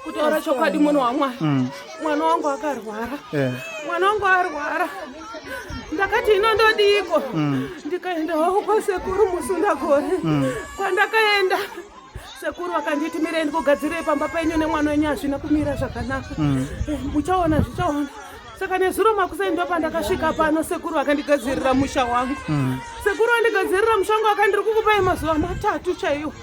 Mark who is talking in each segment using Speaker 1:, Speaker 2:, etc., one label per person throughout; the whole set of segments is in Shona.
Speaker 1: Kutora chokwadi munhu wamwana. Mwana wangu akarwara. Mwana wangu arwara. Ndakati inondodiko. Ndikaendawo kwasekuru Musundagore. Kwandakaenda sekuru akanditi mireni kugadzire pamba penyu nemwana wenyu hazvina kumira zvakanaka. Muchaona zvichaona. Saka nezuro makusai ndo pandakasvika pano sekuru akandigadzirira musha wangu. Sekuru andigadzirira musha wangu akandiri kukupai mazuva 3 chaiwo.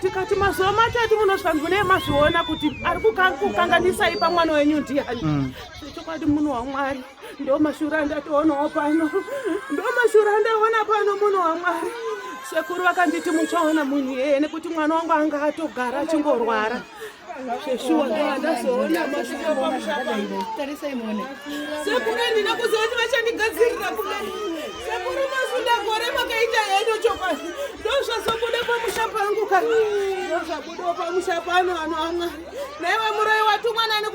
Speaker 1: Tikati mazuva 3 munosvika mune mazviona kuti ari kukanganisai pamwana wenyu ndiani. Chokwadi munhu waMwari. Ndo mashura ndatoonawo pano. Ndo mashura ndaona pano munhu waMwari. Sekuru akanditi muchaona munhu yeye nekuti mwana wangu anga atogara achingorwara. Sheshuwa ndazoona mashuka pamushapa. Tarisai muone. Sekuru ndina kuzoti vachandigadzirira kudai. Sekuru Musundagore makaita yenyu chokwadi. Ndozvazobuda pamushapa wangu kare. Ndozvabuda pamushapa ano amwe. Naiwe muroyi watumwa nani